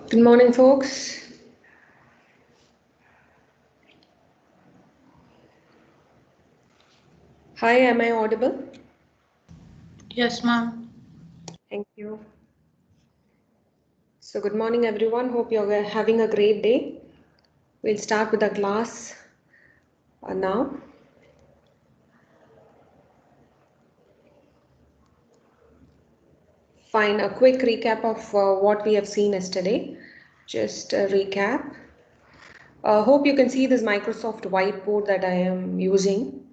Good morning, folks. Hi, am I audible? Yes, ma'am. Thank you. So, good morning, everyone. Hope you're having a great day. We'll start with the class now. Fine, a quick recap of what we have seen yesterday. Just a recap. Hope you can see this Microsoft whiteboard that I am using.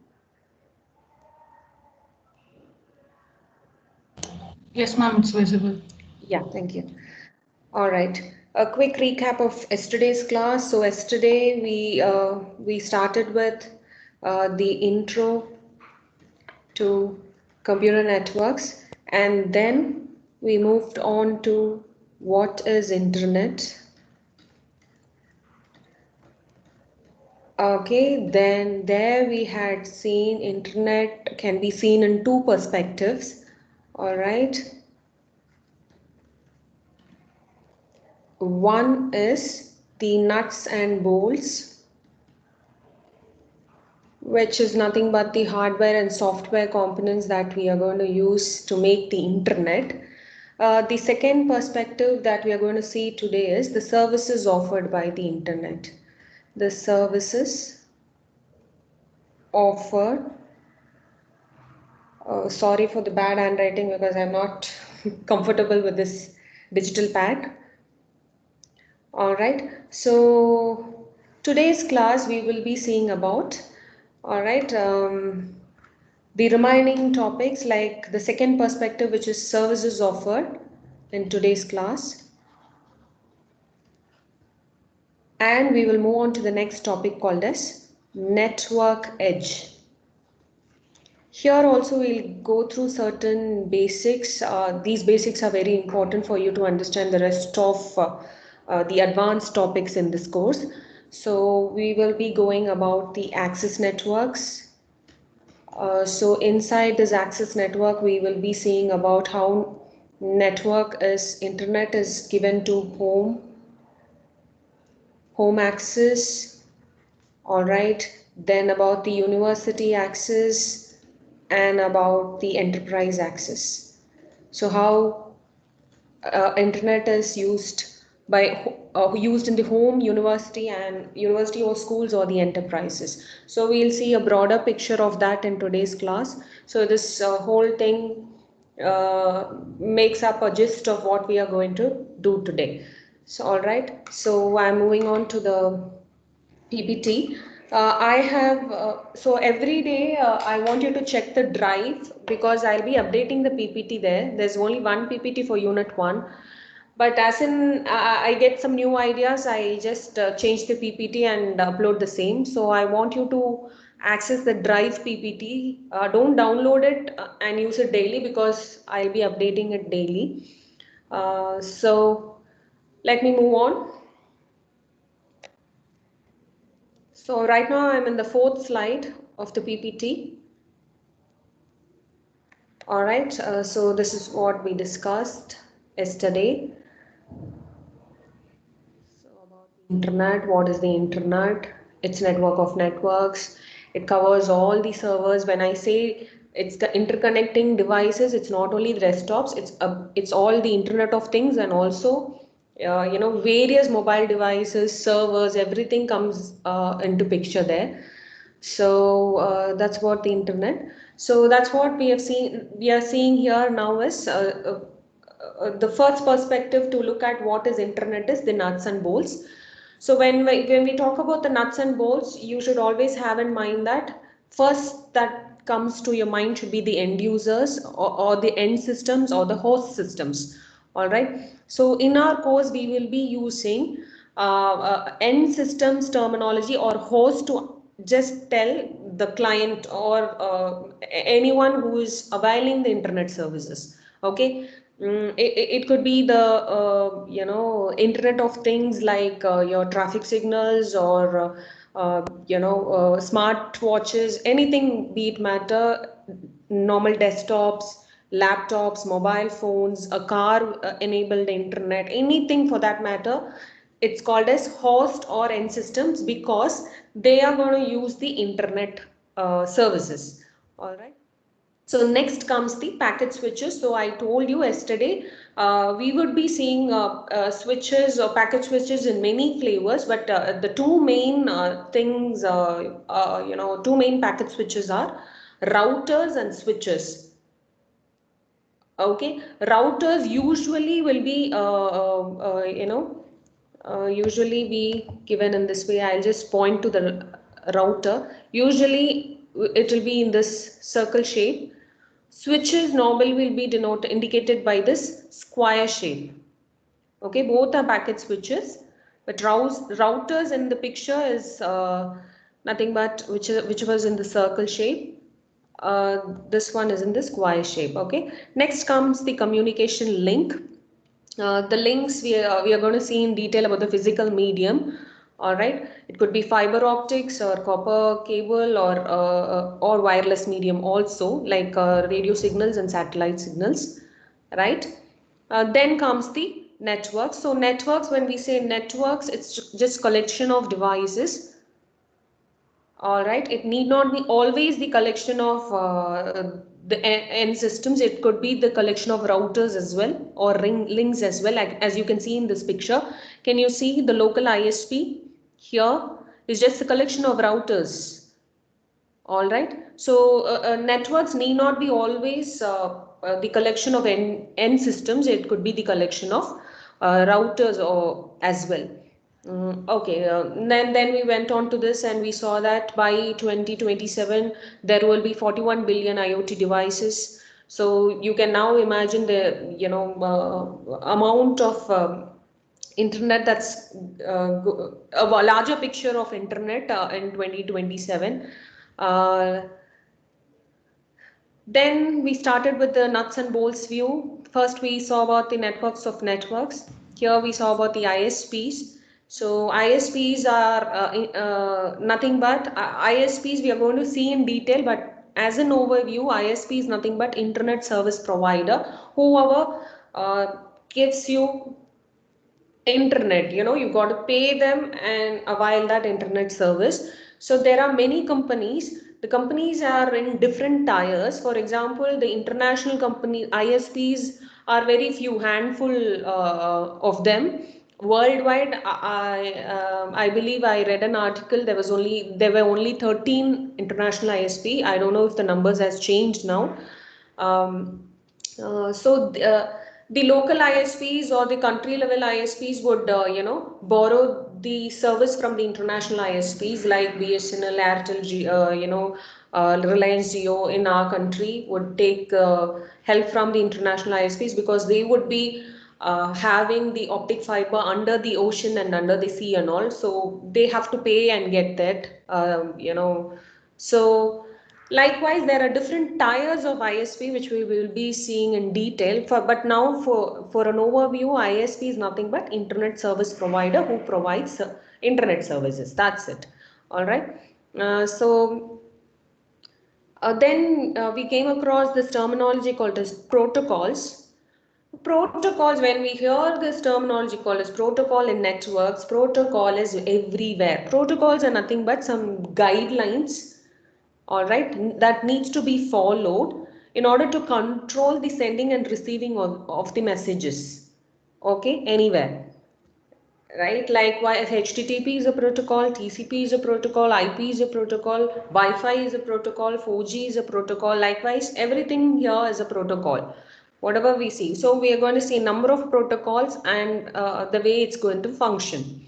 Yes, ma'am, it's visible. Yeah, thank you. All right. A quick recap of yesterday's class. So yesterday we started with the intro to computer networks, and then we moved on to what is internet. Okay, then there we had seen internet can be seen in two perspectives. All right. One is the nuts and bolts, which is nothing but the hardware and software components that we are going to use to make the internet. The second perspective that we are going to see today is the services offered by the internet. The services offered, sorry for the bad handwriting because I'm not comfortable with this digital pad. All right, so today's class we will be seeing about, all right, the remaining topics like the second perspective, which is services offered in today's class. And we will move on to the next topic called as network edge. Here also we'll go through certain basics. These basics are very important for you to understand the rest of the advanced topics in this course. So we will be going about the access networks. So inside this access network, we will be seeing about how internet is given to home access. All right, then about the university access and about the enterprise access. So how internet is used in the home, university or schools or the enterprises. So we'll see a broader picture of that in today's class. So this whole thing makes up a gist of what we are going to do today. So all right, so I'm moving on to the PPT. I have, so every day I want you to check the drive because I'll be updating the PPT there. There's only one PPT for unit 1. But as in I get some new ideas, I just change the PPT and upload the same. So I want you to access the drive PPT. Don't download it and use it daily because I'll be updating it daily. So let me move on. So right now I'm in the fourth slide of the PPT. All right, so this is what we discussed yesterday. So about the internet, what is the internet? It's network of networks. It covers all the servers. When I say it's the interconnecting devices, it's not only the desktops, it's all the internet of things and also various mobile devices, servers, everything comes into picture there. So that's what the internet. So that's what we have seen. We are seeing here now is the first perspective to look at what is internet is the nuts and bolts. So when we talk about the nuts and bolts, you should always have in mind that first that comes to your mind should be the end users or the end systems or the host systems. All right. So in our course, we will be using end systems terminology or host to just tell the client or anyone who is availing the internet services. Okay. It could be the internet of things like your traffic signals or smart watches, anything be it matter, normal desktops, laptops, mobile phones, a car enabled internet, anything for that matter. It's called as host or end systems because they are going to use the internet services. All right. So next comes the packet switches. So I told you yesterday we would be seeing switches or packet switches in many flavors, but the two main things, two main packet switches are routers and switches. Okay, routers usually will be, usually be given in this way. I'll just point to the router. Usually it will be in this circle shape. Switches normally will be denoted indicated by this square shape. Okay, both are packet switches, but routers in the picture is nothing but which was in the circle shape. This one is in the square shape. Okay, next comes the communication link. The links we are going to see in detail about the physical medium. All right, it could be fiber optics or copper cable or wireless medium also, like radio signals and satellite signals, right? Then comes the networks. So networks, when we say networks, it's just collection of devices. All right, it need not be always the collection of the end systems. It could be the collection of routers as well, or links as well, like, as you can see in this picture. Can you see the local ISP here is just a collection of routers. All right. So networks need not be always the collection of end systems. It could be the collection of routers or as well. Okay. Then we went on to this and we saw that by 2027 there will be 41 billion IoT devices. So you can now imagine the amount of internet that's a larger picture of internet in 2027. Then we started with the nuts and bolts view. First, we saw about the networks of networks. Here we saw about the ISPs. So ISPs are nothing but ISPs we are going to see in detail, but as an overview, ISP is nothing but internet service provider, whoever gives you internet. You got to pay them and avail that internet service. So there are many companies. The companies are in different tiers. For example, the international company ISPs are very few, handful of them worldwide. I believe I read an article. There were only 13 international ISP. I don't know if the numbers has changed now. um, the local ISPs or the country level ISPs would, borrow the service from the international ISPs like BSNL, Airtel, Reliance Jio in our country would take help from the international ISPs because they would be having the optic fiber under the ocean and under the sea and all. So they have to pay and get that, So likewise, there are different tiers of ISP which we will be seeing in detail. But now for an overview, ISP is nothing but internet service provider who provides internet services. That's it. All right. Then we came across this terminology called as protocols. Protocols, when we hear this terminology called as protocol in networks, protocol is everywhere. Protocols are nothing but some guidelines, all right, that needs to be followed in order to control the sending and receiving of the messages, okay, anywhere, right? Likewise, HTTP is a protocol, TCP is a protocol, IP is a protocol, Wi-Fi is a protocol, 4G is a protocol. Likewise, everything here is a protocol, whatever we see. So we are going to see number of protocols and the way it's going to function.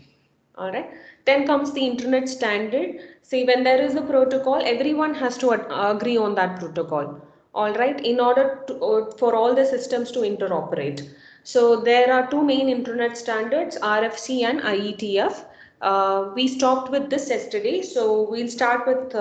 All right. Then comes the internet standard. See, when there is a protocol, everyone has to agree on that protocol. All right. In order to, for all the systems to interoperate. So there are two main internet standards, RFC and IETF. We stopped with this yesterday. So we'll start with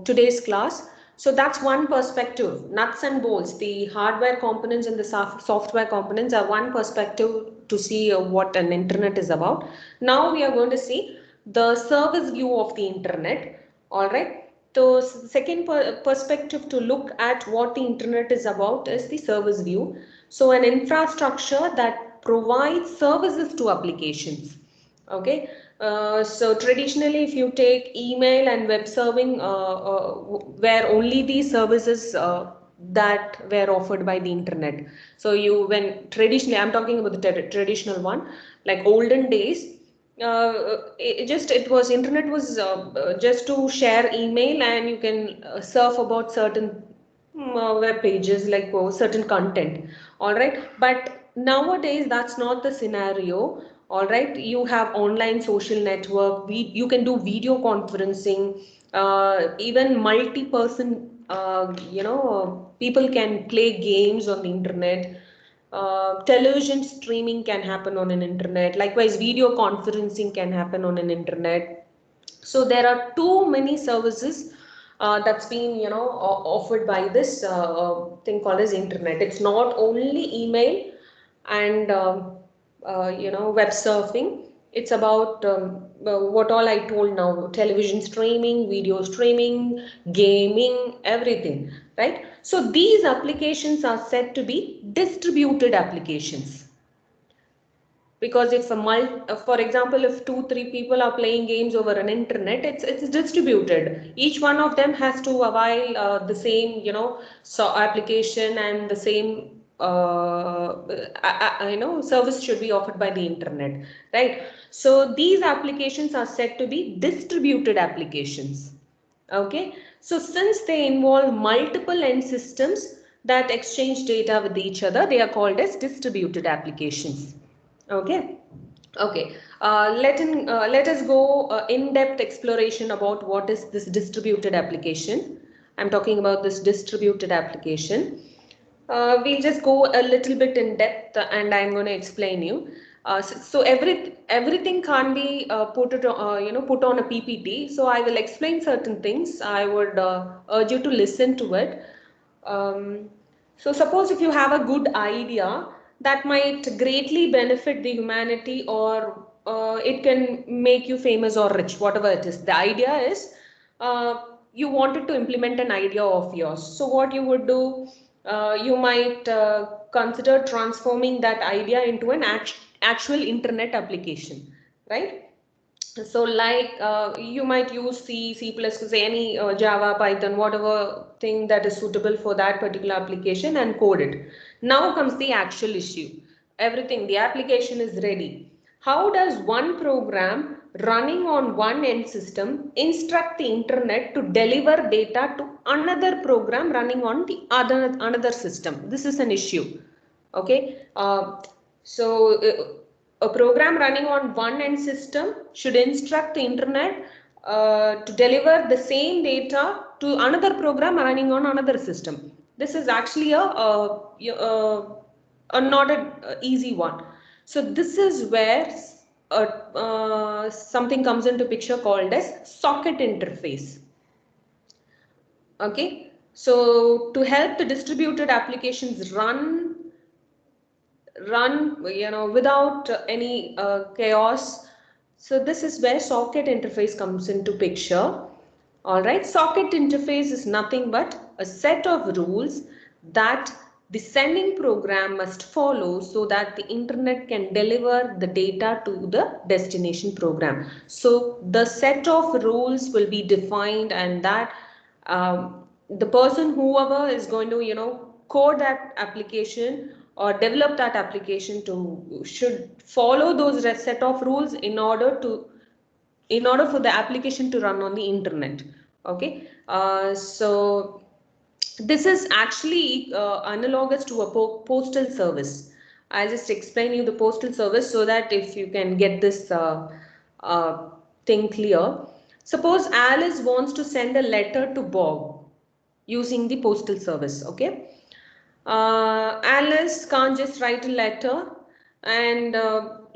today's class. So that's one perspective. Nuts and bolts, the hardware components and the software components are one perspective to see what an internet is about. Now we are going to see the service view of the internet. All right. So second perspective to look at what the internet is about is the service view. So an infrastructure that provides services to applications. Okay. So traditionally, if you take email and web serving, where only these services that were offered by the internet. So when traditionally, I'm talking about the traditional one, like olden days, it was internet was just to share email, and you can surf about certain web pages, like certain content. All right, but nowadays that's not the scenario. All right, you have online social network, you can do video conferencing, even multi-person, people can play games on the internet. Television streaming can happen on an internet. Likewise, video conferencing can happen on an internet. So there are too many services that's been, offered by this thing called as internet. It's not only email and web surfing. It's about what all I told now: television streaming, video streaming, gaming, everything, right? So these applications are said to be distributed applications, because if for example, if 2 3 people are playing games over an internet, it's distributed. Each one of them has to avail the same, application, and the same service should be offered by the internet, right? So these applications are said to be distributed applications. Okay, so since they involve multiple end systems that exchange data with each other, they are called as distributed applications. Okay. Okay. Let us go in-depth exploration about what is this distributed application. I'm talking about this distributed application. We'll just go a little bit in depth, and I'm going to explain you. So everything can't be put on a PPT. So I will explain certain things. I would urge you to listen to it. Um, so suppose if you have a good idea that might greatly benefit the humanity, or it can make you famous or rich, whatever it is. The idea is you wanted to implement an idea of yours. So what you would do, you might consider transforming that idea into an actual internet application, right? So like you might use C++, any Java, Python, whatever thing that is suitable for that particular application, and code it. Now comes the actual issue. Everything, the application is ready. How does one program running on one end system instruct the internet to deliver data to another program running on the another system? This is an issue. Okay. A program running on one end system should instruct the internet to deliver the same data to another program running on another system. This is actually a not an easy one. So this is where something comes into picture called as socket interface. Okay, so to help the distributed applications run without any chaos. So this is where socket interface comes into picture. All right, socket interface is nothing but a set of rules that the sending program must follow so that the internet can deliver the data to the destination program. So the set of rules will be defined, and that the person, whoever is going to code that application or develop that application, should follow those set of rules in order for the application to run on the internet. Okay, so this is actually analogous to a postal service. I'll just explain you the postal service so that if you can get this thing clear. Suppose Alice wants to send a letter to Bob using the postal service. Okay, Alice can't just write a letter and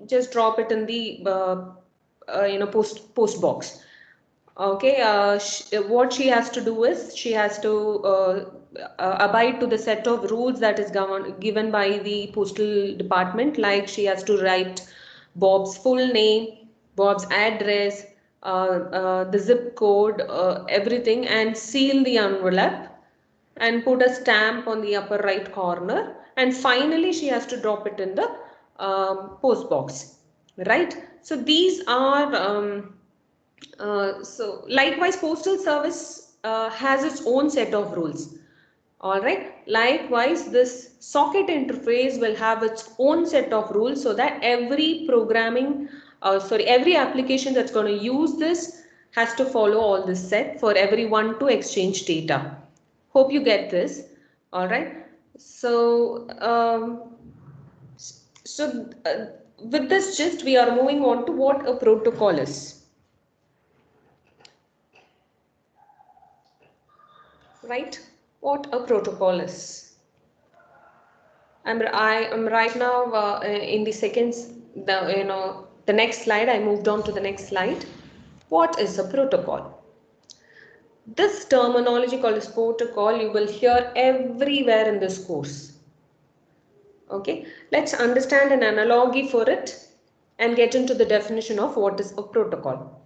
just drop it in the post box. Okay, what she has to do is she has to abide to the set of rules that is given by the postal department. Like she has to write Bob's full name, Bob's address, the zip code, everything, and seal the envelope and put a stamp on the upper right corner, and finally she has to drop it in the post box, right? So these are so likewise postal service has its own set of rules. All right. Likewise, this socket interface will have its own set of rules so that every every application that's going to use this has to follow all this set for everyone to exchange data. Hope you get this. All right. So, with this gist, we are moving on to what a protocol is. Right? What a protocol is. I am right now in the seconds, the next slide. I moved on to the next slide. What is a protocol? This terminology called as protocol you will hear everywhere in this course. Okay, let's understand an analogy for it and get into the definition of what is a protocol.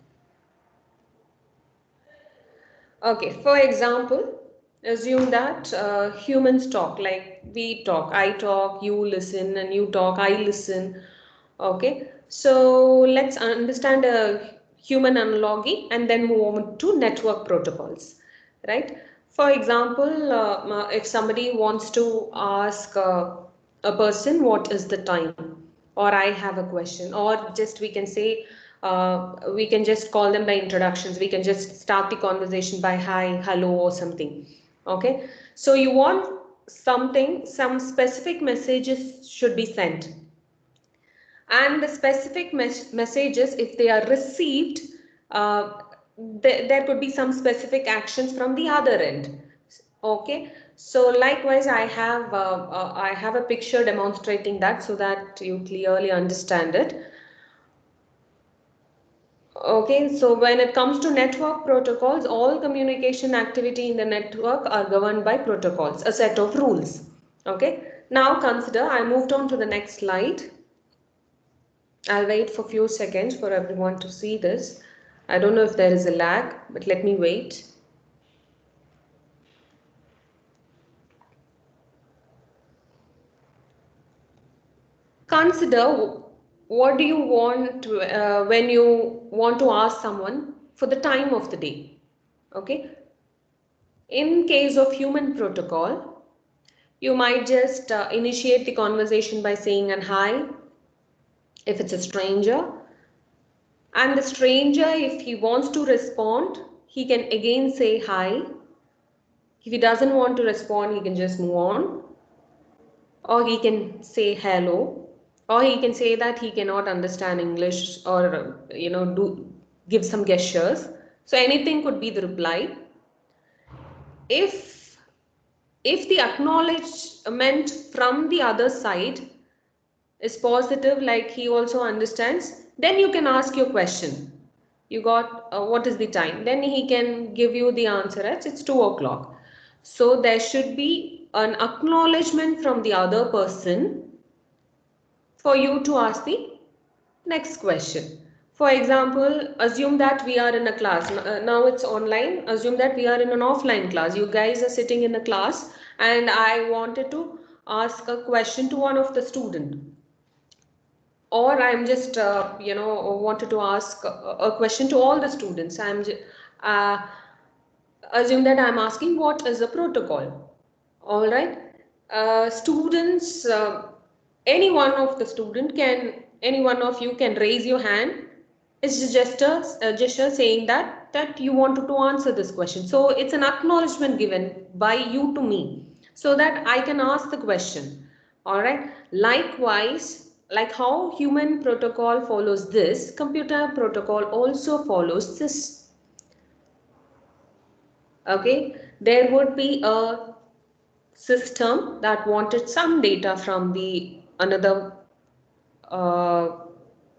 Okay, for example, assume that humans talk, like we talk, I talk, you listen, and you talk, I listen. Okay, so let's understand a human analogy and then move on to network protocols, right? For example, if somebody wants to ask a person what is the time, or I have a question, or just we can say we can just call them by introductions. We can just start the conversation by hi, hello, or something. Okay, so you want something, some specific messages should be sent, and the specific messages, if they are received, there could be some specific actions from the other end. Okay, so likewise I have a picture demonstrating that so that you clearly understand it. Okay, so when it comes to network protocols, all communication activity in the network are governed by protocols, a set of rules. Okay, now consider, I moved on to the next slide. I'll wait for a few seconds for everyone to see this. I don't know if there is a lag, but let me wait. Consider what do you want to, when you want to ask someone for the time of the day. Okay. In case of human protocol, you might just initiate the conversation by saying an hi if it's a stranger. And the stranger, if he wants to respond, he can again say hi. If he doesn't want to respond, he can just move on. Or he can say hello. Or he can say that he cannot understand English, or give some gestures. So anything could be the reply. If the acknowledgement from the other side is positive, like he also understands, then you can ask your question. You got what is the time? Then he can give you the answer as it's 2 o'clock. So there should be an acknowledgement from the other person for you to ask the next question. For example, assume that we are in a class. Now it's online. Assume that we are in an offline class. You guys are sitting in a class and I wanted to ask a question to one of the student. Or I'm just, wanted to ask a question to all the students. Assume that I'm asking what is a protocol. All right. Students, any one of you can raise your hand. It's just a gesture saying that you wanted to answer this question. So it's an acknowledgement given by you to me so that I can ask the question. All right. Likewise, like how human protocol follows this, computer protocol also follows this. Okay, there would be a system that wanted some data from the another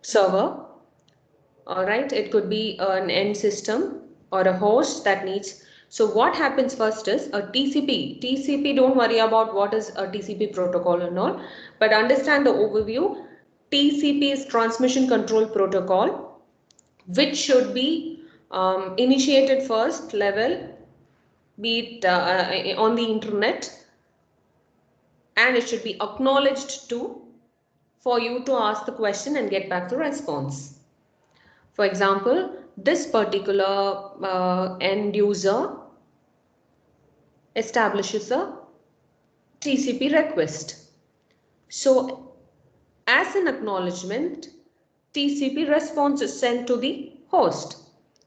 server. All right, it could be an end system or a host that needs. So what happens first is a TCP. Don't worry about what is a TCP protocol and all, but understand the overview. TCP is transmission control protocol. which should be initiated first level, be it on the internet, and it should be acknowledged too for you to ask the question and get back the response. For example, this particular end user establishes a TCP request. So as an acknowledgement, TCP response is sent to the host.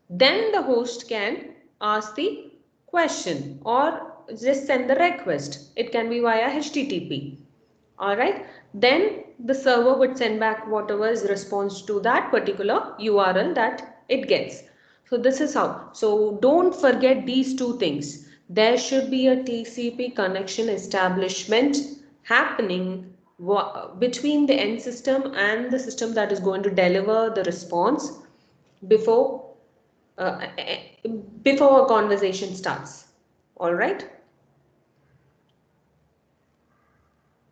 Then the host can ask the question or just send the request. It can be via HTTP. Alright. Then the server would send back whatever is response to that particular URL that it gets. So this is how. So don't forget these two things. There should be a TCP connection establishment happening between the end system and the system that is going to deliver the response before uh, before a conversation starts. All right.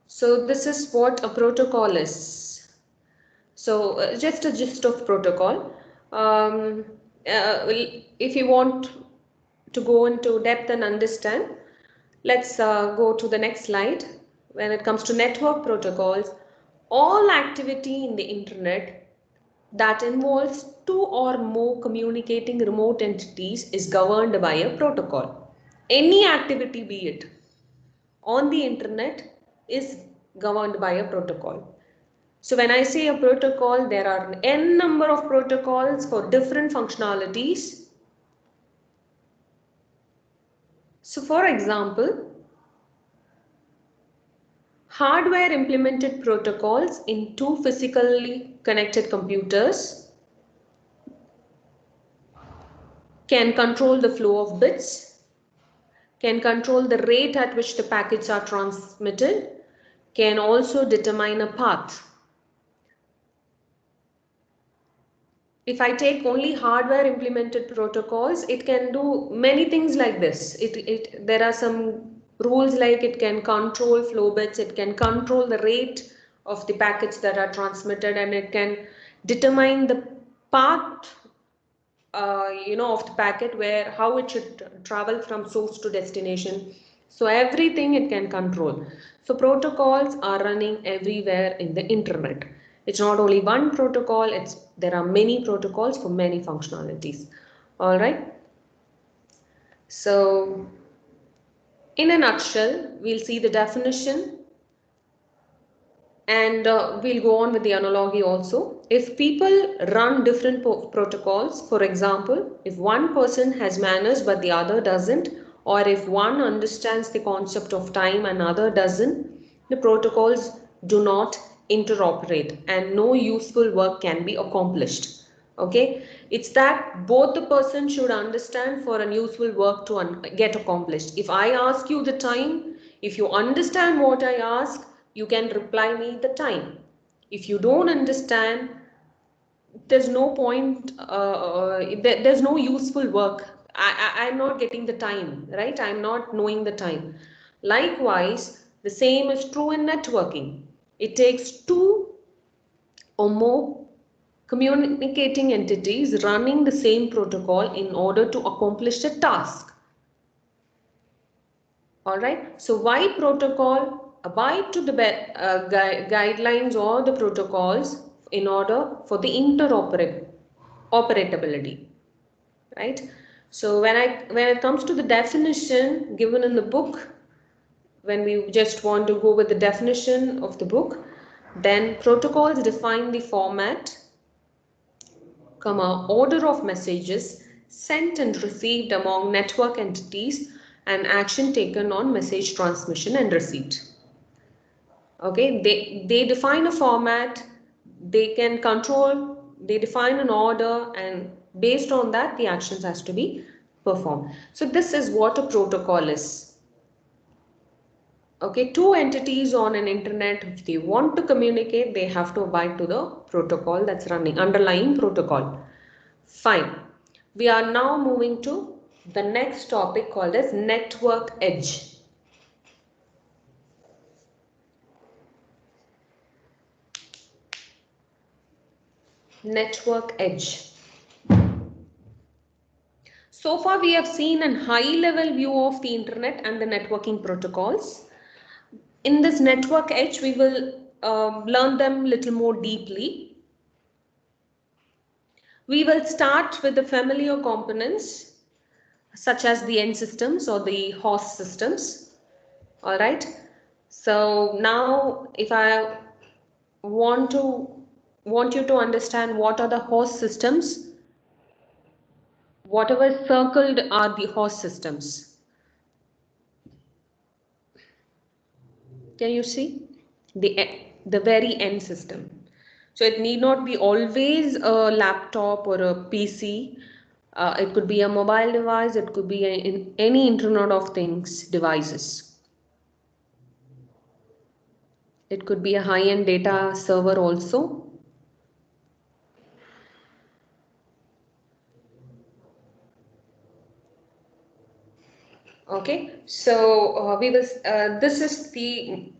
So this is what a protocol is. So just a gist of protocol. If you want to go into depth and understand, let's go to the next slide. When it comes to network protocols, all activity in the internet that involves two or more communicating remote entities is governed by a protocol. Any activity, be it on the internet, is governed by a protocol. So when I say a protocol, there are n number of protocols for different functionalities. So for example, hardware implemented protocols in two physically connected computers can control the flow of bits, can control the rate at which the packets are transmitted, can also determine a path. If I take only hardware implemented protocols, it can do many things like this. There are some rules like it can control flow bits, it can control the rate of the packets that are transmitted, and it can determine the path of the packet, where how it should travel from source to destination. So everything it can control. So protocols are running everywhere in the internet. It's not only one protocol, there are many protocols for many functionalities. All right. So in a nutshell, we'll see the definition, and we'll go on with the analogy also. If people run different protocols, for example, if one person has manners but the other doesn't, or if one understands the concept of time and other doesn't, the protocols do not interoperate and no useful work can be accomplished. Okay, it's that both the person should understand for a useful work to get accomplished. If I ask you the time, if you understand what I ask, you can reply me the time. If you don't understand, there's no point, there's no useful work. I'm not getting the time, right? I'm not knowing the time. Likewise, the same is true in networking. It takes two or more communicating entities running the same protocol in order to accomplish a task. All right. So why protocol? Abide to the guidelines or the protocols in order for the interoperability, right? So when it comes to the definition given in the book, when we just want to go with the definition of the book, then protocols define the format, order of messages sent and received among network entities and action taken on message transmission and receipt. Okay, they define a format, they can control, they define an order, and based on that the actions has to be performed. So this is what a protocol is. Okay, two entities on an internet, if they want to communicate, they have to abide to the protocol that's running, underlying protocol. Fine. We are now moving to the next topic called as network edge. Network edge. So far we have seen a high level view of the internet and the networking protocols. In this network edge, we will learn them little more deeply. We will start with the familiar components such as the end systems or the host systems. All right. So now if I want you to understand what are the host systems, whatever circled are the host systems. Can you see the very end system? So it need not be always a laptop or a PC. It could be a mobile device. It could be in any Internet of Things devices. It could be a high-end data server also. Okay, so we will. This is the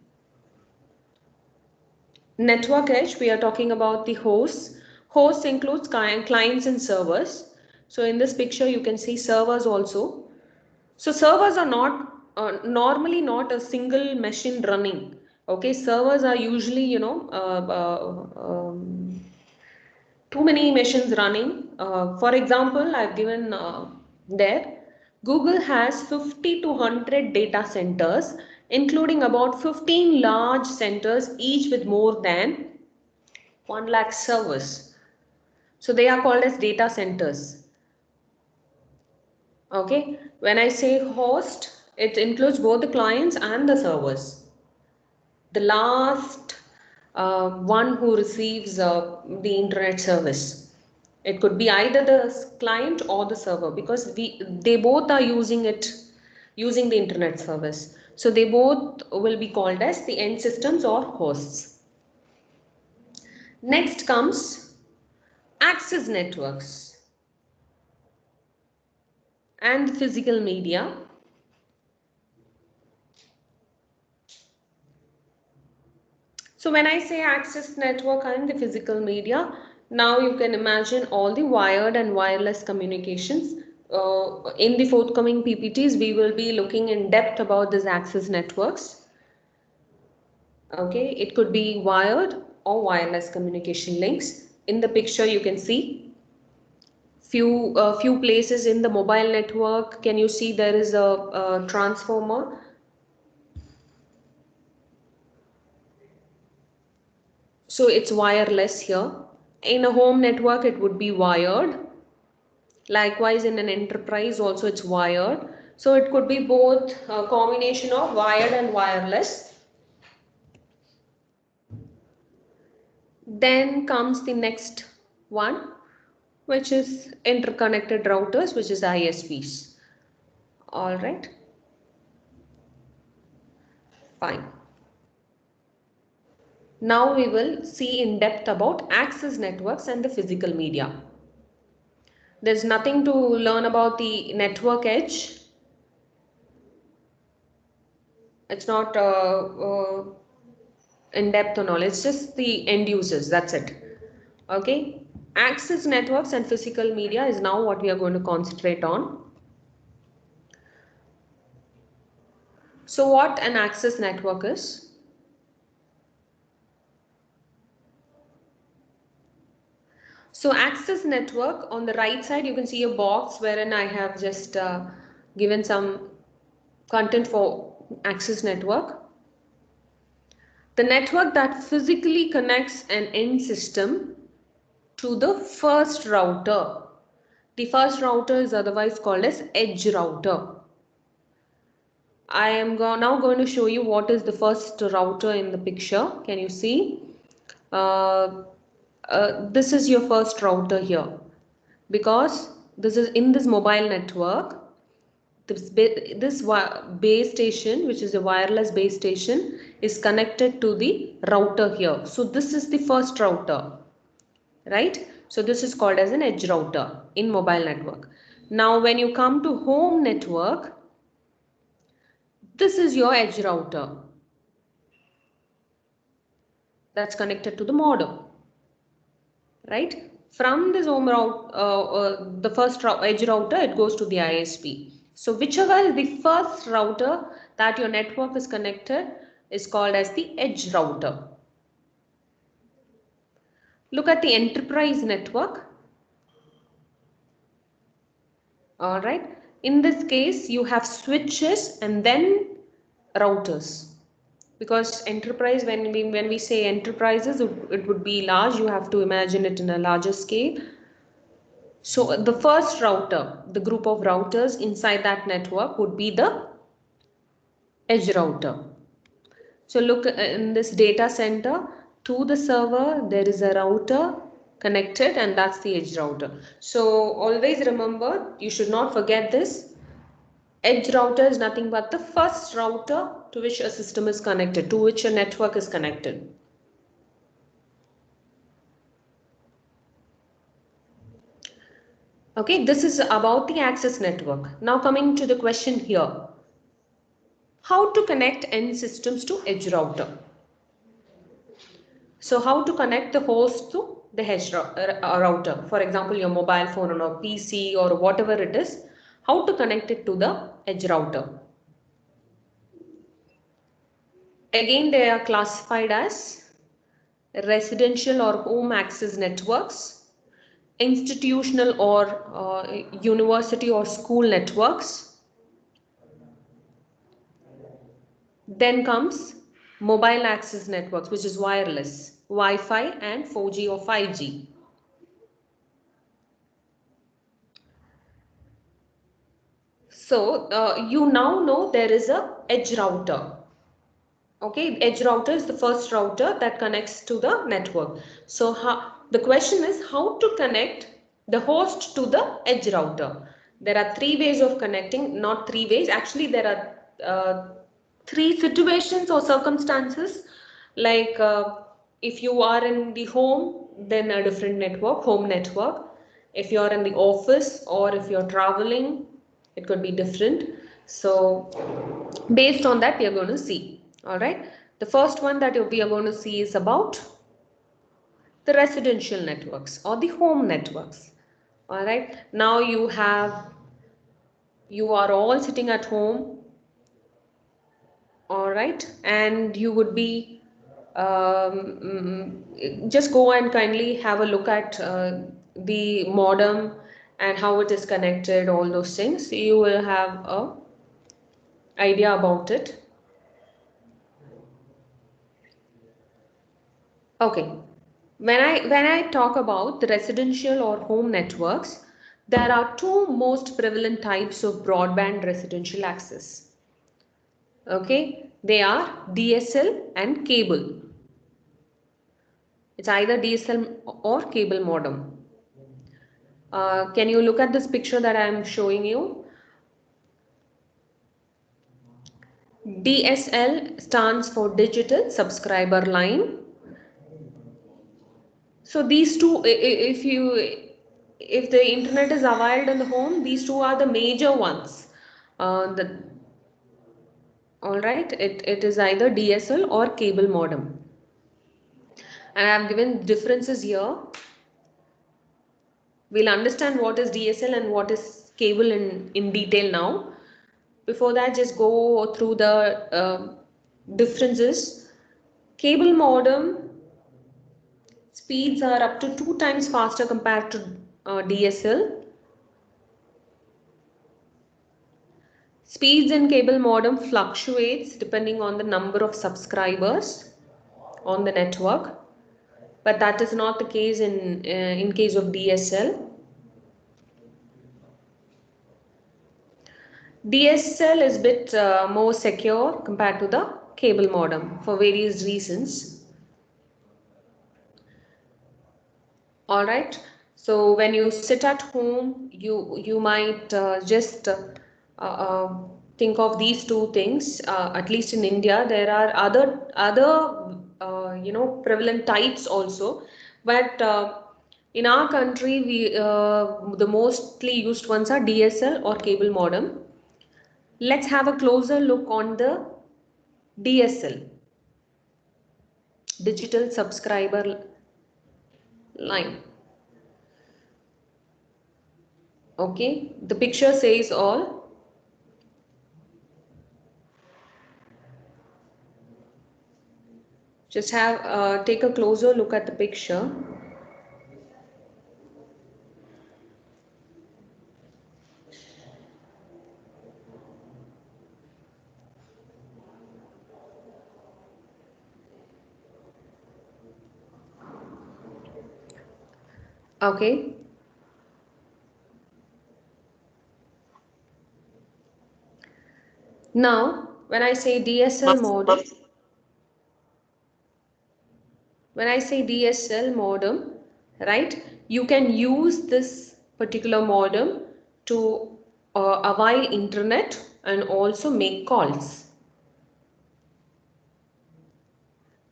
network edge. We are talking about the hosts. Hosts includes clients and servers. So in this picture, you can see servers also. So servers are not normally not a single machine running. Okay, servers are usually too many machines running. For example, I've given there. Google has 50 to 100 data centers, including about 15 large centers, each with more than 1 lakh servers. So they are called as data centers. Okay, when I say host, it includes both the clients and the servers. The last one who receives the internet service. It could be either the client or the server, because they both are using the internet service. So they both will be called as the end systems or hosts. Next comes access networks and physical media. So when I say access network and the physical media, now you can imagine all the wired and wireless communications. In the forthcoming PPTs, we will be looking in depth about these access networks. Okay, it could be wired or wireless communication links. In the picture, you can see few places in the mobile network. Can you see there is a transformer? So it's wireless here. In a home network, it would be wired. Likewise, in an enterprise also it's wired. So it could be both a combination of wired and wireless. Then comes the next one, which is interconnected routers, which is ISPs. All right, fine. Now we will see in depth about access networks and the physical media. There's nothing to learn about the network edge. It's not in-depth knowledge, it's just the end users, that's it. Okay, access networks and physical media is now what we are going to concentrate on. So what an access network is? So access network, on the right side you can see a box wherein I have just given some content for access network. The network that physically connects an end system to the first router. The first router is otherwise called as edge router. I am now going to show you what is the first router in the picture. Can you see? This is your first router here, because this is in this mobile network. This base station, which is a wireless base station, is connected to the router here. So this is the first router, right? So this is called as an edge router in mobile network. Now when you come to home network, this is your edge router that's connected to the modem, right? From this home route, the first edge router, it goes to the ISP. So whichever is the first router that your network is connected is called as the edge router. Look at the enterprise network. All right. In this case, you have switches and then routers. Because enterprise, when we say enterprises, it would be large. You have to imagine it in a larger scale. So the first router, the group of routers inside that network would be the edge router. So look in this data center, to the server there is a router connected, and that's the edge router. So always remember, you should not forget this. Edge router is nothing but the first router to which a system is connected, to which a network is connected. Okay, this is about the access network. Now coming to the question here. How to connect end systems to edge router? So how to connect the host to the edge router? For example, your mobile phone or PC or whatever it is, how to connect it to the edge router? Again, they are classified as residential or home access networks, institutional or university or school networks. Then comes mobile access networks, which is wireless, Wi-Fi and 4G or 5G. So you now know there is a edge router. Okay, edge router is the first router that connects to the network. So the question is how to connect the host to the edge router. There are three ways of connecting, not three ways. Actually, there are three situations or circumstances. Like if you are in the home, then a different network, home network. If you are in the office or if you're traveling, it could be different. So based on that, we are going to see. All right. The first one that we are going to see is about the residential networks or the home networks. All right. Now you are all sitting at home. All right. And you would be just go and kindly have a look at the modem and how it is connected, all those things. You will have a idea about it. Okay. When I talk about the residential or home networks, there are two most prevalent types of broadband residential access. Okay, they are DSL and cable. It's either DSL or cable modem. Can you look at this picture that I am showing you? DSL stands for digital subscriber line. So these two, if the internet is available in the home, these two are the major ones. All right, it is either DSL or cable modem. And I have given differences here. We'll understand what is DSL and what is cable in detail now. Before that, just go through the differences. Cable modem speeds are up to 2 times faster compared to DSL. Speeds in cable modem fluctuates depending on the number of subscribers on the network, but that is not the case in case of DSL. DSL is a bit more secure compared to the cable modem for various reasons. All right. So when you sit at home, you might just think of these two things. At least in India, there are other prevalent types also, but in our country, the mostly used ones are DSL or cable modem. Let's have a closer look on the DSL, digital subscriber line. Okay, the picture says all. Just have take a closer look at the picture. Okay. Now, when I say DSL modem, right, you can use this particular modem to avail internet and also make calls.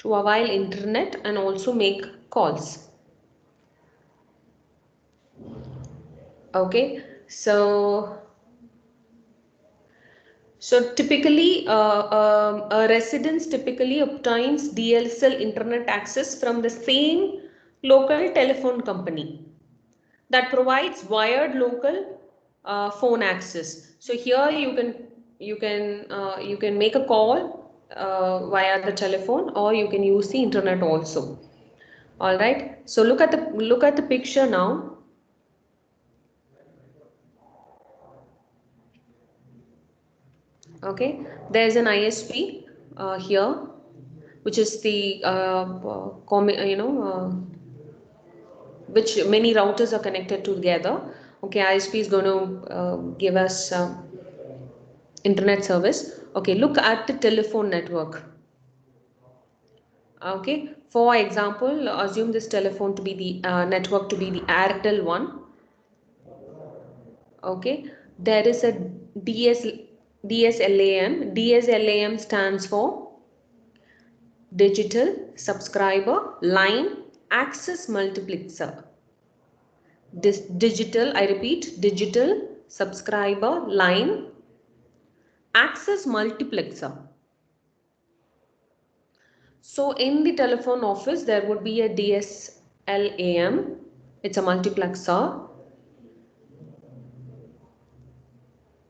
To avail internet and also make calls. Okay, so typically, a residence typically obtains DSL internet access from the same local telephone company that provides wired local phone access. So here you can make a call via the telephone, or you can use the internet also. All right. So look at the picture now. Okay, there's an ISP here, which is the which many routers are connected together. Okay, ISP is going to give us internet service. Okay, look at the telephone network. Okay, for example, assume this telephone to be the network to be the Airtel one. Okay, there is a DSLAM. DSLAM stands for Digital Subscriber Line Access Multiplexer. This digital, I repeat, Digital Subscriber Line Access Multiplexer. So in the telephone office, there would be a DSLAM. It's a multiplexer.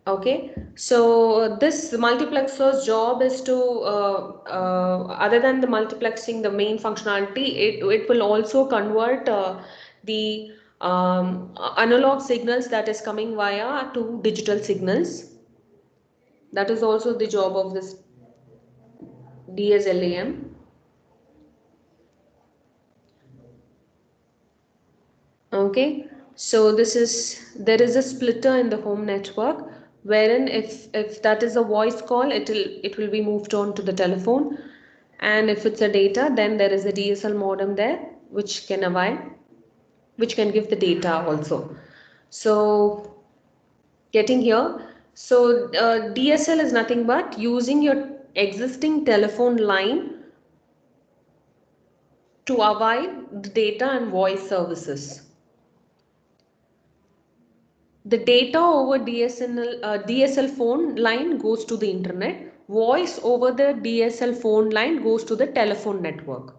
Okay, so this multiplexer's job is to, other than the multiplexing, the main functionality, it will also convert the analog signals that is coming via to digital signals. That is also the job of this DSLAM. Okay, so there is a splitter in the home network, wherein if that is a voice call, it will be moved on to the telephone, and if it's a data, then there is a DSL modem there which can give the data also. So getting here, so DSL is nothing but using your existing telephone line to avail the data and voice services. The data over DSL phone line goes to the internet. Voice over the DSL phone line goes to the telephone network.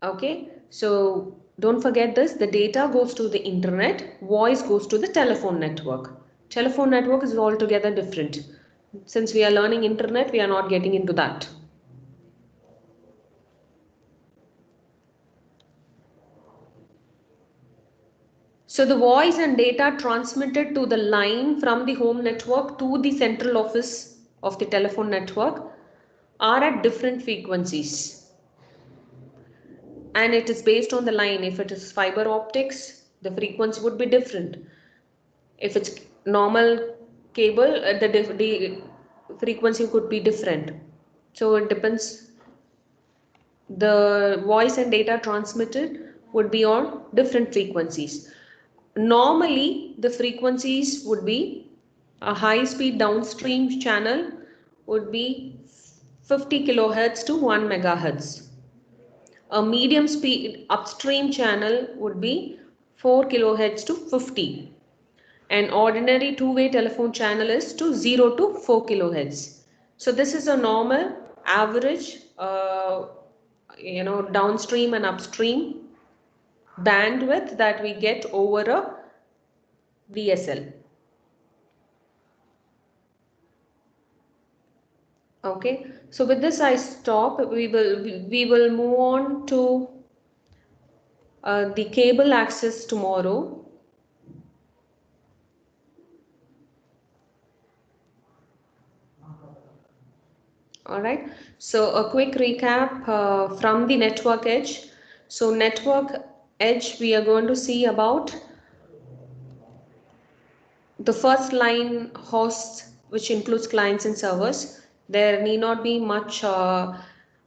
Okay, so don't forget this. The data goes to the internet. Voice goes to the telephone network. Telephone network is altogether different. Since we are learning internet, we are not getting into that. So the voice and data transmitted to the line from the home network to the central office of the telephone network are at different frequencies. And it is based on the line. If it is fiber optics, the frequency would be different. If it's normal cable, the frequency could be different. So it depends. The voice and data transmitted would be on different frequencies. Normally, the frequencies would be a high-speed downstream channel would be 50 kilohertz to 1 megahertz. A medium speed upstream channel would be 4 kilohertz to 50. An ordinary two-way telephone channel is to 0 to 4 kilohertz. So this is a normal average, downstream and upstream bandwidth that we get over a DSL. Okay, so with this I stop. We will move on to the cable access tomorrow. All right, so a quick recap from the network edge. So network edge, we are going to see about the first line hosts, which includes clients and servers. There need not be much,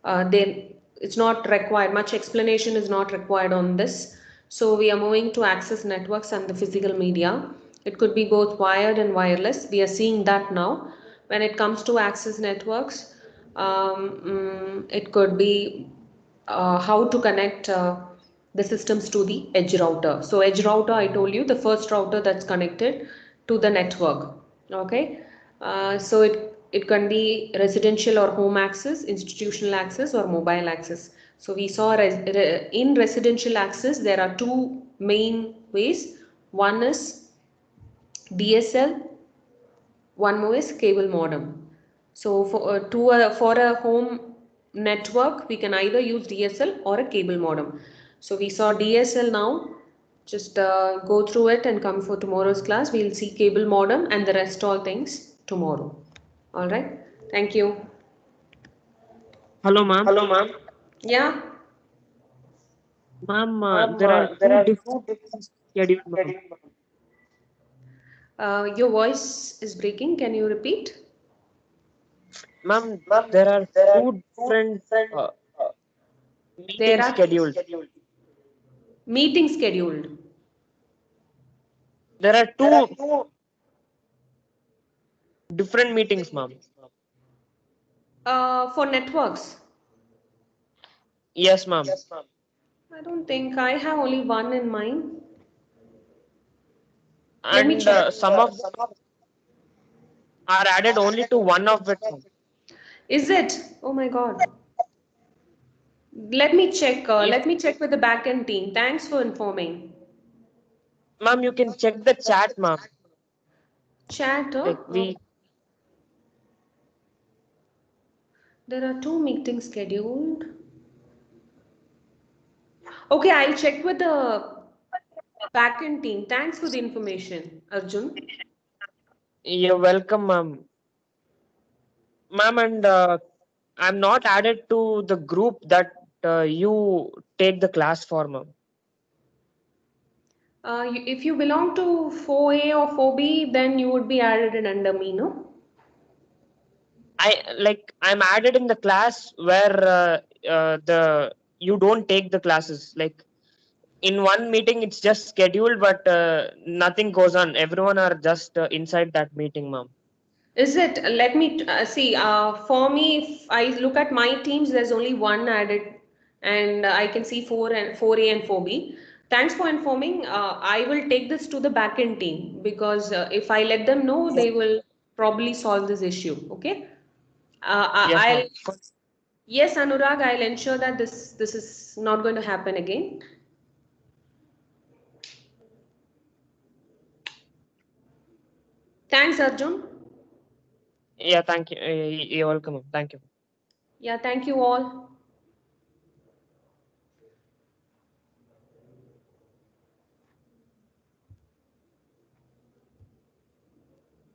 it's not required, much explanation is not required on this. So we are moving to access networks and the physical media. It could be both wired and wireless. We are seeing that now. When it comes to access networks, it could be how to connect the systems to the edge router. So edge router, I told you, the first router that's connected to the network. Okay, so it can be residential or home access, institutional access, or mobile access. So we saw in residential access there are two main ways. One is DSL, one more is cable modem. So for a home network, we can either use DSL or a cable modem. So we saw DSL now. Just go through it and come for tomorrow's class. We'll see cable modem and the rest all things tomorrow. All right. Thank you. Hello, ma'am. Hello, ma'am. Yeah. Ma'am, Ma'am, there are there two are two different different schedules, ma'am. schedules. Your voice is breaking. Can you repeat? Ma'am, Ma'am, there are there are two two different different there meeting are schedules. meetings scheduled. There are There are two two different meetings, ma'am. For networks. Yes, ma'am. Yes, ma'am. I don't think I have only one in mind. Let me And check. some of them Some of are added only to one of it, ma'am. Is it? Oh my God. Let me check. If, Let me check with the backend team. Thanks for informing. ma'am, you can check the chat, ma'am. Chat. Like we, There are two meetings scheduled. Okay, I'll check with the backend team. Thanks for the information, Arjun. you're welcome, ma'am. Ma'am, and I'm not added to the group that you take the class for, ma'am. If you belong to 4A or 4B, then you would be added in under me, no? I'm added in the class where the you don't take the classes. Like in one meeting, it's just scheduled, but nothing goes on. Everyone are just inside that meeting, ma'am. Is it? Let me see. For me, if I look at my teams, there's only one added, and I can see 4A and 4B. Thanks for informing. I will take this to the backend team because if I let them know, they will probably solve this issue. Okay. Yes, ma'am. I'll Yes, Anurag. I'll ensure that this is not going to happen again. Thanks, Arjun. Yeah, thank you. You're welcome, ma'am. Thank you. Yeah, thank you all.